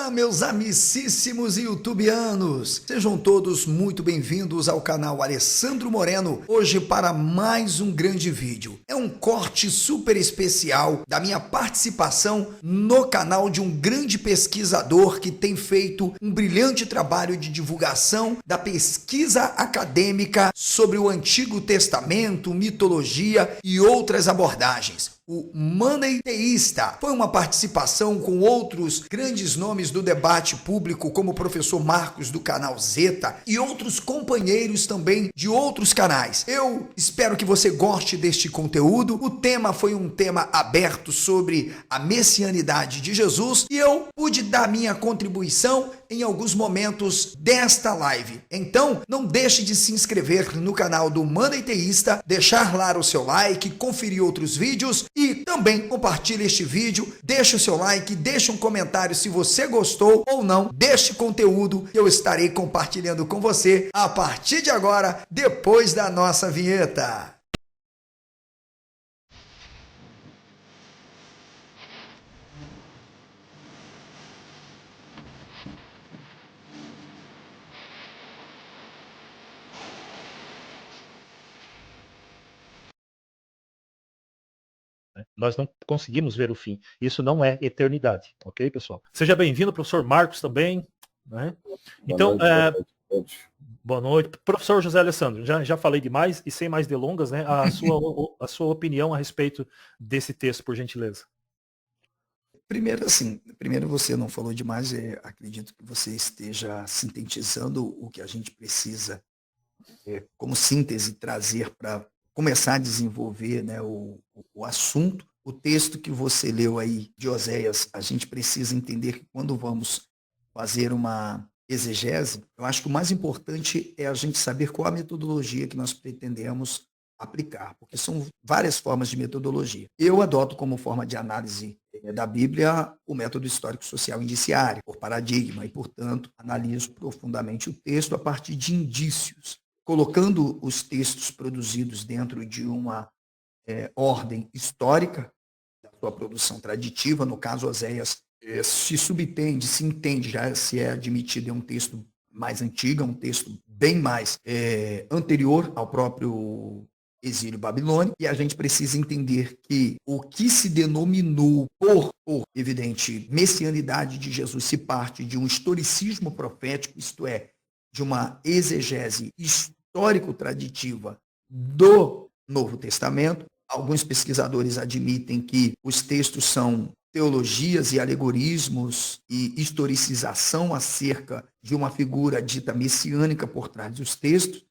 Olá, meus amicíssimos youtubianos! Sejam todos muito bem-vindos ao canal Alessandro Moreno, hoje para mais um grande vídeo. É um corte super especial da minha participação no canal de um grande pesquisador que tem feito um brilhante trabalho de divulgação da pesquisa acadêmica sobre o Antigo Testamento, mitologia e outras abordagens. O Maniqueísta foi uma participação com outros grandes nomes do debate público, como o professor Marcos do canal Zeta e outros companheiros também de outros canais. Eu espero que você goste deste conteúdo. O tema foi um tema aberto sobre a messianidade de Jesus e eu pude dar minha contribuição em alguns momentos desta live. Então, não deixe de se inscrever no canal do Maniqueísta, deixar lá o seu like, conferir outros vídeos e também compartilhe este vídeo, deixe o seu like, deixe um comentário se você gostou ou não deste conteúdo que eu estarei compartilhando com você a partir de agora, depois da nossa vinheta. Nós não conseguimos ver o fim. Isso não é eternidade, ok, pessoal? Seja bem-vindo, professor Marcos também. Né? Então, boa noite. Professor José Alessandro, já falei demais e sem mais delongas, né? A sua opinião a respeito desse texto, por gentileza. Primeiro você não falou demais, acredito que você esteja sintetizando o que a gente precisa, como síntese, trazer para começar a desenvolver, né, o assunto. O texto que você leu aí de Oséias, a gente precisa entender que quando vamos fazer uma exegese, eu acho que o mais importante é a gente saber qual a metodologia que nós pretendemos aplicar, porque são várias formas de metodologia. Eu adoto como forma de análise da Bíblia o método histórico-social indiciário, por paradigma, e, portanto, analiso profundamente o texto a partir de indícios, colocando os textos produzidos dentro de uma ordem histórica, da sua produção traditiva. No caso, Oséias se subtende, se entende, já se é admitido, é um texto mais antigo, é um texto bem mais anterior ao próprio exílio babilônico, e a gente precisa entender que o que se denominou por evidente, messianidade de Jesus se parte de um historicismo profético, isto é, de uma exegese histórico-traditiva do Novo Testamento. Alguns pesquisadores admitem que os textos são teologias e alegorismos e historicização acerca de uma figura dita messiânica por trás dos textos.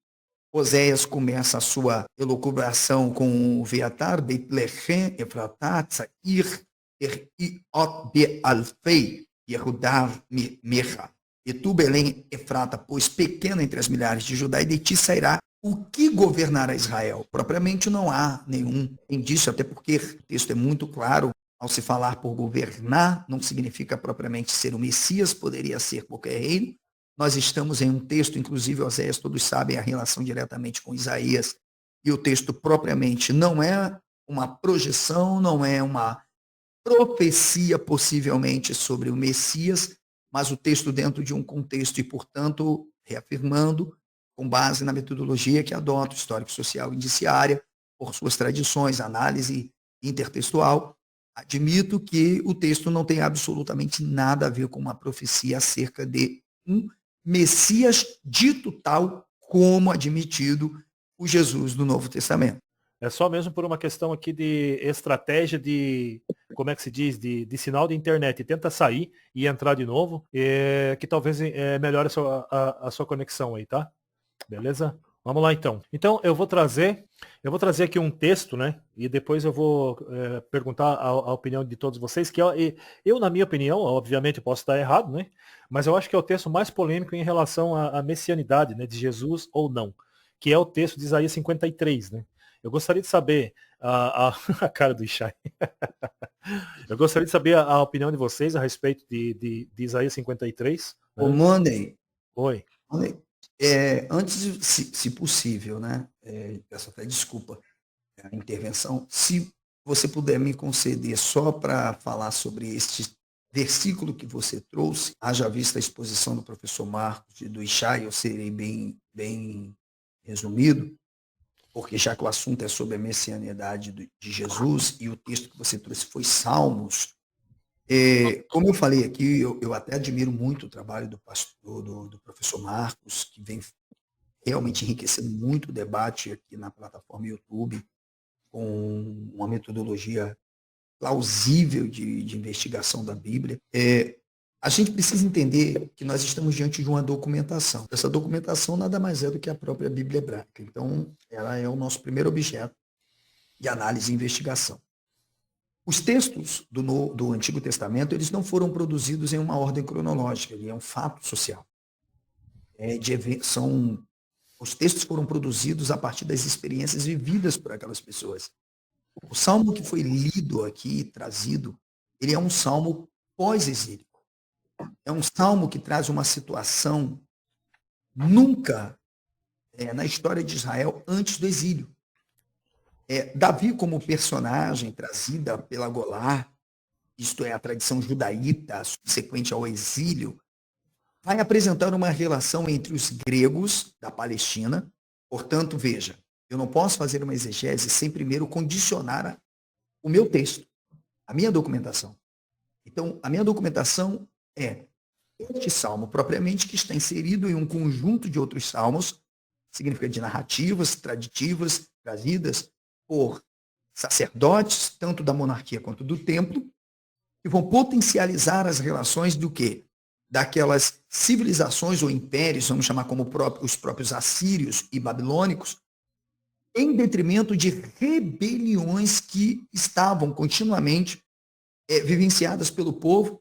Oséias começa a sua elucubração com o Veatar, Bethlehem, Efratá, Tzair, Iot Bealfei, Yehudav Mecha. E tu, Belém, Efrata, pois pequena entre as milhares de Judá, e de ti sairá o que governará Israel. Propriamente não há nenhum indício, até porque o texto é muito claro. Ao se falar por governar, não significa propriamente ser o Messias, poderia ser qualquer reino. Nós estamos em um texto, inclusive Oséias, todos sabem a relação diretamente com Isaías, e o texto propriamente não é uma projeção, não é uma profecia possivelmente sobre o Messias, mas o texto dentro de um contexto e, portanto, reafirmando, com base na metodologia que adota o histórico-social indiciária, por suas tradições, análise intertextual, admito que o texto não tem absolutamente nada a ver com uma profecia acerca de um Messias dito tal como admitido o Jesus do Novo Testamento. É só mesmo por uma questão aqui de estratégia de, como é que se diz, de sinal de internet. Tenta sair e entrar de novo, que talvez melhore a sua conexão aí, tá? Beleza? Vamos lá então. Então eu vou trazer aqui um texto, né? E depois eu vou perguntar a opinião de todos vocês, que eu, na minha opinião, obviamente eu posso estar errado, né? Mas eu acho que é o texto mais polêmico em relação à messianidade, né, de Jesus ou não, que é o texto de Isaías 53, né? Eu gostaria de saber a cara do Ishai. Eu gostaria de saber a opinião de vocês a respeito de Isaías 53. Né? O Money. Oi. Antes de, se possível, né? Peço até desculpa a intervenção. Se você puder me conceder só para falar sobre este versículo que você trouxe, haja vista a exposição do professor Marcos e do Ishai, eu serei bem resumido, porque já que o assunto é sobre a messianidade de Jesus, e o texto que você trouxe foi Salmos, como eu falei aqui, eu até admiro muito o trabalho do pastor, do professor Marcos, que vem realmente enriquecendo muito o debate aqui na plataforma YouTube, com uma metodologia plausível de investigação da Bíblia. A gente precisa entender que nós estamos diante de uma documentação. Essa documentação nada mais é do que a própria Bíblia hebraica. Então, ela é o nosso primeiro objeto de análise e investigação. Os textos do Antigo Testamento, eles não foram produzidos em uma ordem cronológica, ele é um fato social. Os textos foram produzidos a partir das experiências vividas por aquelas pessoas. O salmo que foi lido aqui, trazido, ele é um salmo pós-exílio. É um salmo que traz uma situação nunca na história de Israel antes do exílio. Davi, como personagem trazida pela Golá, isto é, a tradição judaíta subsequente ao exílio, vai apresentar uma relação entre os gregos da Palestina. Portanto, veja, eu não posso fazer uma exegese sem primeiro condicionar o meu texto, a minha documentação. Então, a minha documentação é este salmo propriamente, que está inserido em um conjunto de outros salmos, significa de narrativas, traditivas, trazidas por sacerdotes, tanto da monarquia quanto do templo, que vão potencializar as relações do quê? Daquelas civilizações ou impérios, vamos chamar como os próprios assírios e babilônicos, em detrimento de rebeliões que estavam continuamente vivenciadas pelo povo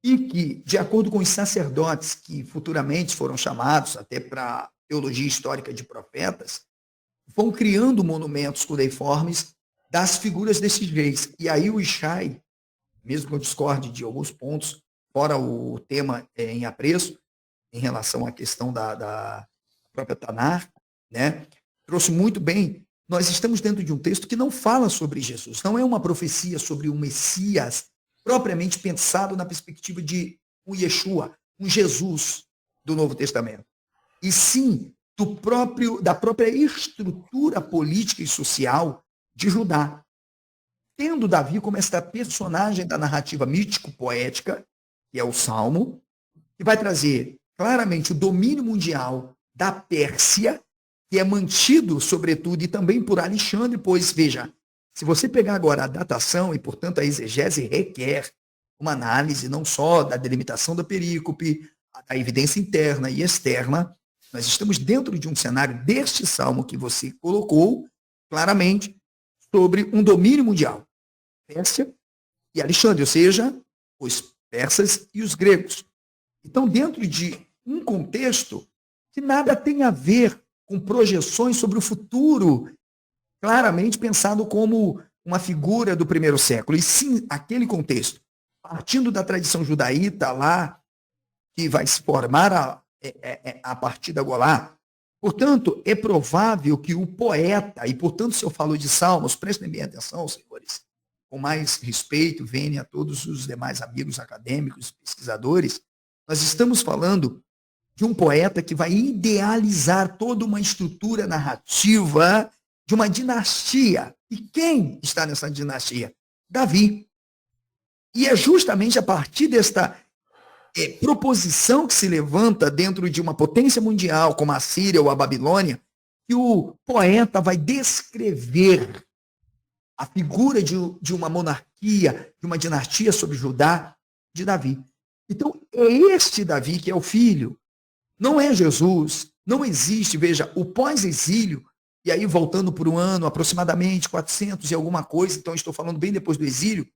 e que, de acordo com os sacerdotes que futuramente foram chamados até para a teologia histórica de profetas, vão criando monumentos cuneiformes das figuras desses reis. E aí o Ishai, mesmo que eu discorde de alguns pontos, fora o tema em apreço, em relação à questão da própria Tanar, né, trouxe muito bem. Nós estamos dentro de um texto que não fala sobre Jesus, não é uma profecia sobre o Messias propriamente pensado na perspectiva de um Yeshua, um Jesus do Novo Testamento, e sim da própria estrutura política e social de Judá. Tendo Davi como esta personagem da narrativa mítico-poética, que é o Salmo, que vai trazer claramente o domínio mundial da Pérsia, que é mantido, sobretudo, e também por Alexandre, pois, veja, se você pegar agora a datação, e, portanto, a exegese requer uma análise não só da delimitação da perícope, da evidência interna e externa, nós estamos dentro de um cenário deste salmo que você colocou, claramente, sobre um domínio mundial. Pérsia e Alexandre, ou seja, os persas e os gregos. Então, dentro de um contexto que nada tem a ver com projeções sobre o futuro, claramente pensado como uma figura do primeiro século, e sim aquele contexto, partindo da tradição judaíta lá, que vai se formar a partir da Golá. Portanto, é provável que o poeta, e portanto se eu falo de Salmos, prestem bem atenção, senhores, com mais respeito, venham a todos os demais amigos acadêmicos, pesquisadores, nós estamos falando de um poeta que vai idealizar toda uma estrutura narrativa de uma dinastia. E quem está nessa dinastia? Davi. E é justamente a partir desta proposição que se levanta dentro de uma potência mundial, como a Síria ou a Babilônia, que o poeta vai descrever a figura de uma monarquia, de uma dinastia sobre Judá, de Davi. Então, é este Davi que é o filho. Não é Jesus. Não existe, veja, o pós-exílio, e aí voltando por um ano, aproximadamente 400 e alguma coisa, então estou falando bem depois do exílio,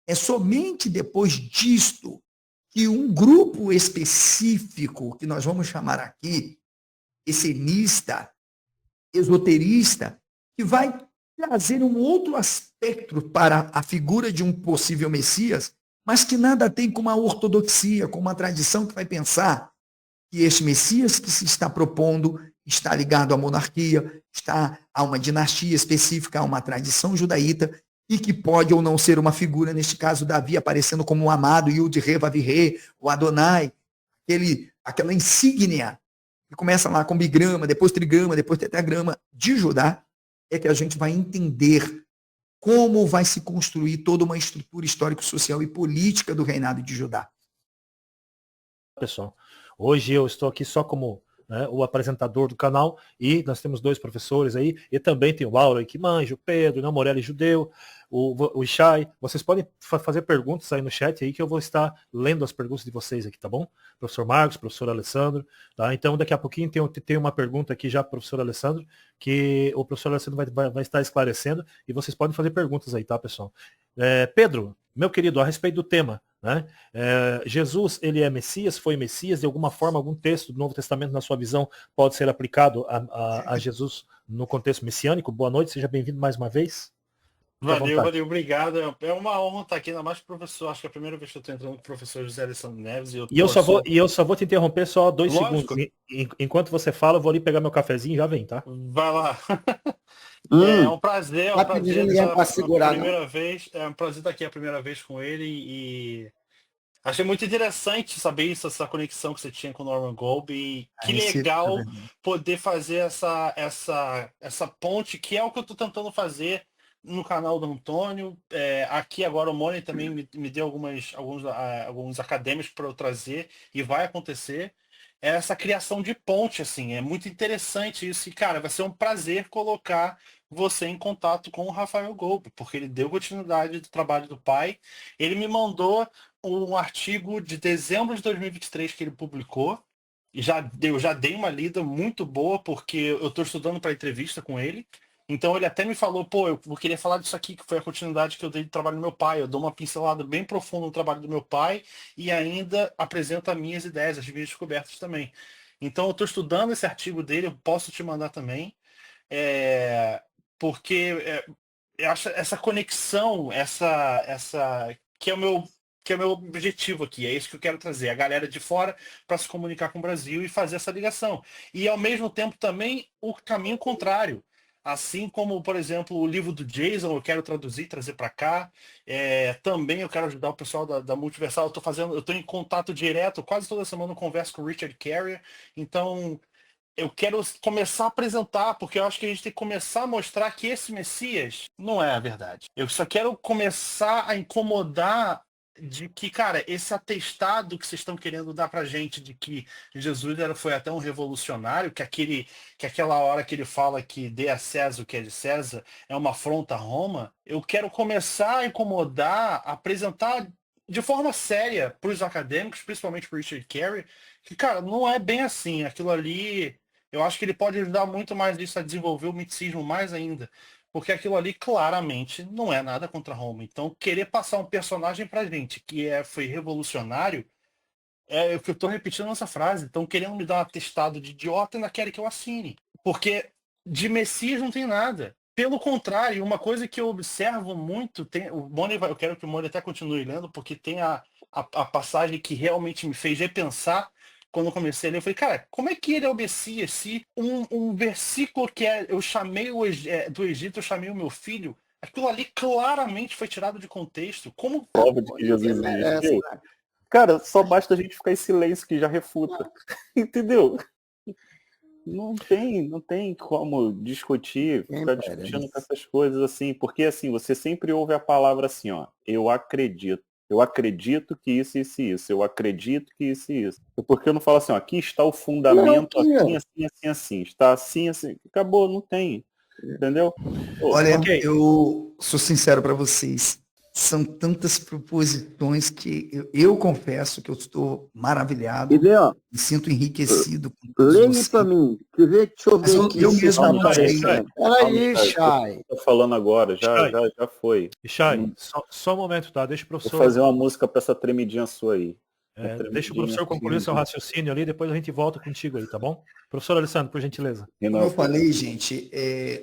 é somente depois disto que um grupo específico, que nós vamos chamar aqui, essenista, esoterista, que vai trazer um outro aspecto para a figura de um possível Messias, mas que nada tem com uma ortodoxia, com uma tradição que vai pensar que este Messias que se está propondo está ligado à monarquia, está a uma dinastia específica, a uma tradição judaíta, e que pode ou não ser uma figura, neste caso Davi aparecendo como o amado, Yud-Re, Vav-Re, o Adonai, aquela insígnia que começa lá com bigrama, depois trigrama, depois tetragrama de Judá, é que a gente vai entender como vai se construir toda uma estrutura histórico-social e política do reinado de Judá. Pessoal, hoje eu estou aqui só como o apresentador do canal, e nós temos 2 professores aí, e também tem o Lauro aí que manja, o Pedro, o Morelli Judeu, o Ishai. Vocês podem fazer perguntas aí no chat aí, que eu vou estar lendo as perguntas de vocês aqui, tá bom? Professor Marcos, professor Alessandro, tá? Então daqui a pouquinho tem uma pergunta aqui já pro professor Alessandro, que o professor Alessandro vai estar esclarecendo, e vocês podem fazer perguntas aí, tá, pessoal? Pedro, meu querido, a respeito do tema, né? Jesus, ele é Messias, foi Messias, de alguma forma, algum texto do Novo Testamento, na sua visão, pode ser aplicado a Jesus no contexto messiânico? Boa noite, seja bem-vindo mais uma vez. Valeu, obrigado. É uma honra estar aqui, ainda mais com o professor. Acho que é a primeira vez que eu estou entrando com o professor José Alessandro Neves. E eu só vou te interromper só 2 segundos. Enquanto você fala, eu vou ali pegar meu cafezinho e já vem, tá? Vai lá. É um prazer, é um prazer estar aqui a primeira vez com ele e achei muito interessante saber isso, essa conexão que você tinha com o Norman Golb, e que legal poder fazer essa ponte, que é o que eu estou tentando fazer no canal do Antônio. Aqui agora o Moni também me deu alguns acadêmicos para eu trazer, e vai acontecer essa criação de ponte, assim, é muito interessante isso, e cara, vai ser um prazer colocar você em contato com o Rafael Golb, porque ele deu continuidade do trabalho do pai. Ele me mandou um artigo de dezembro de 2023 que ele publicou, e eu já dei uma lida muito boa, porque eu estou estudando para entrevista com ele. Então ele até me falou, pô, eu queria falar disso aqui, que foi a continuidade que eu dei do trabalho do meu pai. Eu dou uma pincelada bem profunda no trabalho do meu pai e ainda apresento as minhas ideias, as minhas descobertas também. Então eu estou estudando esse artigo dele, eu posso te mandar também, porque eu acho essa conexão, que é o meu objetivo aqui, é isso que eu quero trazer, a galera de fora para se comunicar com o Brasil e fazer essa ligação. E ao mesmo tempo também o caminho contrário. Assim como, por exemplo, o livro do Jason, eu quero traduzir, trazer para cá. Também eu quero ajudar o pessoal da Multiversal. Eu estou em contato direto, quase toda semana eu converso com o Richard Carrier. Então, eu quero começar a apresentar, porque eu acho que a gente tem que começar a mostrar que esse Messias não é a verdade. Eu só quero começar a incomodar de que, cara, esse atestado que vocês estão querendo dar pra gente de que Jesus foi até um revolucionário, que aquela hora que ele fala que dê a César o que é de César é uma afronta a Roma, eu quero começar a incomodar, apresentar de forma séria para os acadêmicos, principalmente para o Richard Carey, que, cara, não é bem assim. Aquilo ali, eu acho que ele pode ajudar muito mais isso a desenvolver o miticismo mais ainda. Porque aquilo ali claramente não é nada contra Roma. Então, querer passar um personagem pra gente que foi revolucionário, é o que eu tô repetindo nessa frase. Então, querendo me dar um atestado de idiota, ainda querem que eu assine. Porque de Messias não tem nada. Pelo contrário, uma coisa que eu observo muito, eu quero que o Moni até continue lendo, porque tem a passagem que realmente me fez repensar. Quando eu comecei a ler, eu falei, cara, como é que ele é o Messias se um versículo que eu chamei do Egito, eu chamei o meu filho, aquilo ali claramente foi tirado de contexto. Como prova de que Jesus existiu? Cara, só basta a gente ficar em silêncio que já refuta. Entendeu? Não tem como discutir, ficar discutindo com essas coisas assim, porque assim, você sempre ouve a palavra assim, ó, eu acredito que isso, eu acredito que isso e isso. Porque eu não falo assim, ó, aqui está o fundamento, assim, está assim, acabou, não tem, entendeu? Olha, eu sou sincero para vocês, são tantas proposições que eu confesso que eu estou maravilhado, me sinto enriquecido com todos vocês. Para mim, deixa eu ver aqui. Eu mesmo não sei. Peraí, Chay. Tô falando agora, já foi. Chay, só um momento, tá? Deixa o professor... Vou fazer uma música para essa tremidinha sua aí. Deixa o professor concluir seu raciocínio ali, depois a gente volta contigo aí, tá bom? Professor Alessandro, por gentileza. Como eu falei, gente,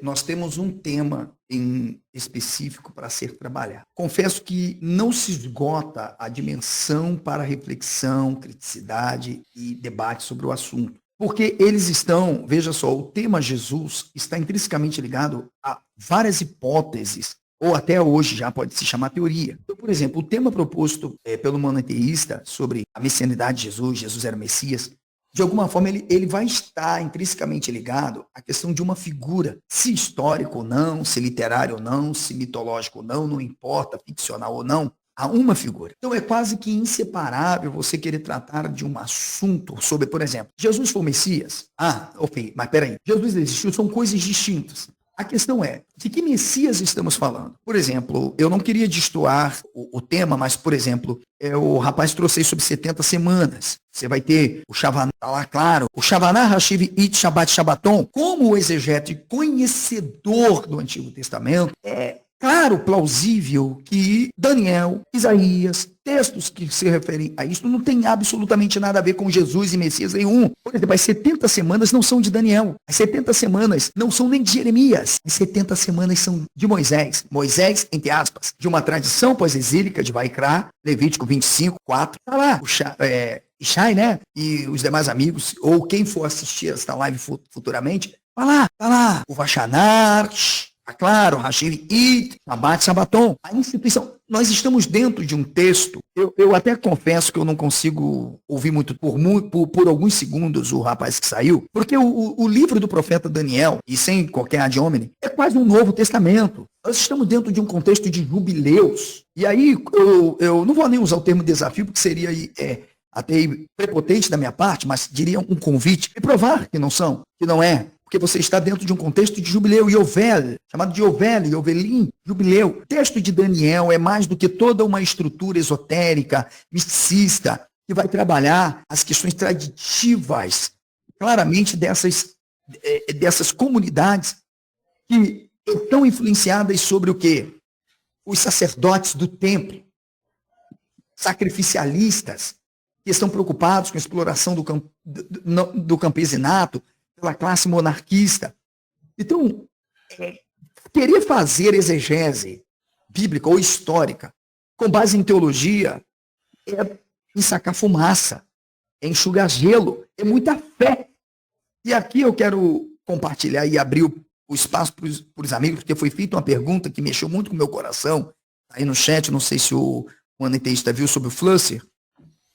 nós temos um tema em específico para ser trabalhado. Confesso que não se esgota a dimensão para reflexão, criticidade e debate sobre o assunto. Porque eles estão, veja só, o tema Jesus está intrinsecamente ligado a várias hipóteses ou até hoje já pode se chamar teoria. Então, por exemplo, o tema proposto pelo monoteísta sobre a messianidade de Jesus, Jesus era o Messias, de alguma forma ele vai estar intrinsecamente ligado à questão de uma figura, se histórico ou não, se literário ou não, se mitológico ou não, não importa, ficcional ou não, há uma figura. Então é quase que inseparável você querer tratar de um assunto sobre, por exemplo, Jesus foi o Messias? Ok, mas peraí, Jesus existiu, são coisas distintas. A questão é, de que Messias estamos falando? Por exemplo, eu não queria destoar o tema, mas, por exemplo, o rapaz trouxe aí sobre 70 semanas. Você vai ter o Shavaná, tá lá claro, o Shavaná Hashiv It Shabbat Shabbaton, como o exegeta e conhecedor do Antigo Testamento, claro, plausível que Daniel, Isaías, textos que se referem a isso não tem absolutamente nada a ver com Jesus e Messias nenhum. Por exemplo, as 70 semanas não são de Daniel. As 70 semanas não são nem de Jeremias. As 70 semanas são de Moisés. Moisés, entre aspas, de uma tradição pós-exílica de Vaikra, Levítico 25, 4. Tá lá, Ishai, né? E os demais amigos, ou quem for assistir esta live futuramente, tá lá. O Vachanar, claro, Hashiv It, Shabbat Shabbaton. A instituição, nós estamos dentro de um texto, eu até confesso que eu não consigo ouvir muito por alguns segundos o rapaz que saiu, porque o livro do profeta Daniel, e sem qualquer ad hominem, é quase um Novo Testamento. Nós estamos dentro de um contexto de jubileus. E aí, eu não vou nem usar o termo desafio, porque seria até prepotente da minha parte, mas diria um convite, e provar que não é. Porque você está dentro de um contexto de jubileu, Yovel, chamado de Yovel, Yovelim, jubileu. O texto de Daniel é mais do que toda uma estrutura esotérica, misticista, que vai trabalhar as questões traditivas, claramente dessas comunidades que estão influenciadas sobre o quê? Os sacerdotes do templo, sacrificialistas, que estão preocupados com a exploração do campesinato, pela classe monarquista. Então, querer fazer exegese bíblica ou histórica com base em teologia é ensacar fumaça, é enxugar gelo, é muita fé. E aqui eu quero compartilhar e abrir o espaço para os amigos, porque foi feita uma pergunta que mexeu muito com o meu coração, aí no chat, não sei se o aneteísta viu sobre o Flusser,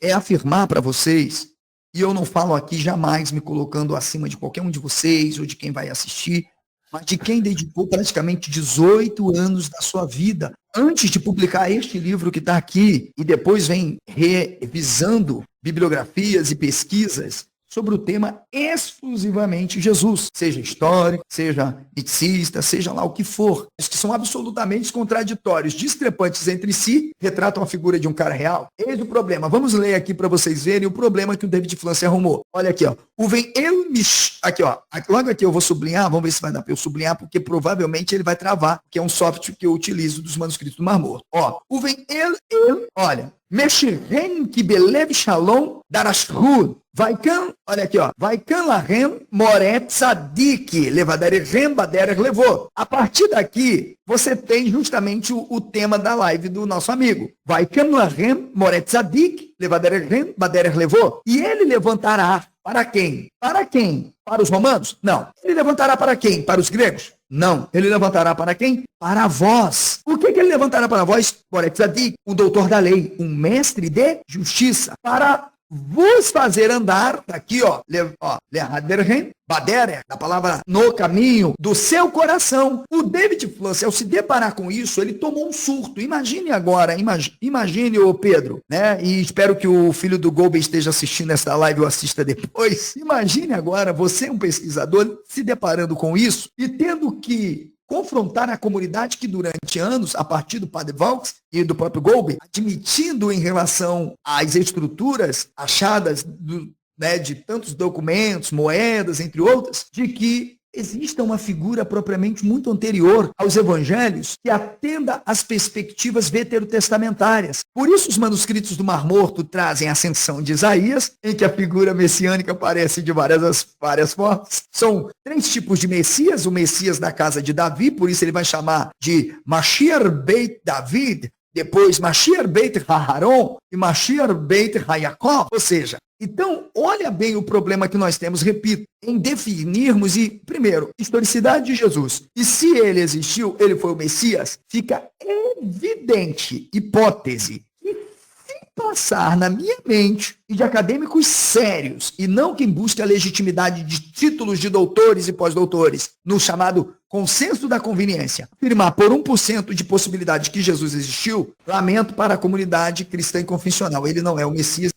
é afirmar para vocês. E eu não falo aqui jamais me colocando acima de qualquer um de vocês ou de quem vai assistir, mas de quem dedicou praticamente 18 anos da sua vida antes de publicar este livro que está aqui e depois vem revisando bibliografias e pesquisas sobre o tema exclusivamente Jesus, seja histórico, seja miticista, seja lá o que for, que são absolutamente contraditórios, discrepantes entre si, retratam a figura de um cara real. Eis o problema. Vamos ler aqui para vocês verem o problema que o David Flusser arrumou. Olha aqui, ó. O vem Elmish, aqui, ó. Logo aqui eu vou sublinhar, vamos ver se vai dar para eu sublinhar, porque provavelmente ele vai travar, que é um software que eu utilizo dos manuscritos do Mar Morto. Ó, o vem olha, Meshiren Kibelev Shalom Darashru. Vaikan, olha aqui, ó. Vaikan Lahem Moret Tzadik. Levaderem Baderer levou. A partir daqui, você tem justamente o tema da live do nosso amigo. Vaikan Lahem Moret Tzadik. Levaderem Baderer levou. E ele levantará para quem? Para quem? Para os romanos? Não. Ele levantará para quem? Para os gregos? Não. Ele levantará para quem? Para vós. O que ele levantará para vós? Moret Tzadik, um doutor da lei, um mestre de justiça, para vos fazer andar, aqui ó, Baderer, da palavra no caminho do seu coração. O David Flusser, ao se deparar com isso, ele tomou um surto. Imagine agora, imagine o Pedro, né? E espero que o filho do Golben esteja assistindo esta live ou assista depois. Imagine agora você, um pesquisador, se deparando com isso e tendo que confrontar a comunidade que durante anos, a partir do Padre Vaux e do próprio Golben, admitindo em relação às estruturas achadas de tantos documentos, moedas, entre outras, de que exista uma figura propriamente muito anterior aos evangelhos que atenda às perspectivas veterotestamentárias. Por isso os manuscritos do Mar Morto trazem a ascensão de Isaías, em que a figura messiânica aparece de várias formas. São 3 tipos de Messias, o Messias da casa de Davi, por isso ele vai chamar de Mashiach Beit David, depois Mashiach Beit Aharon e Mashiach Beit Jacob, ou seja, Então, olha bem o problema que nós temos, repito, em definirmos e, primeiro, historicidade de Jesus. E se ele existiu, ele foi o Messias, fica evidente, hipótese, que se passar na minha mente e de acadêmicos sérios, e não quem busca a legitimidade de títulos de doutores e pós-doutores, no chamado consenso da conveniência, afirmar por 1% de possibilidade que Jesus existiu, lamento para a comunidade cristã e confessional. Ele não é o Messias,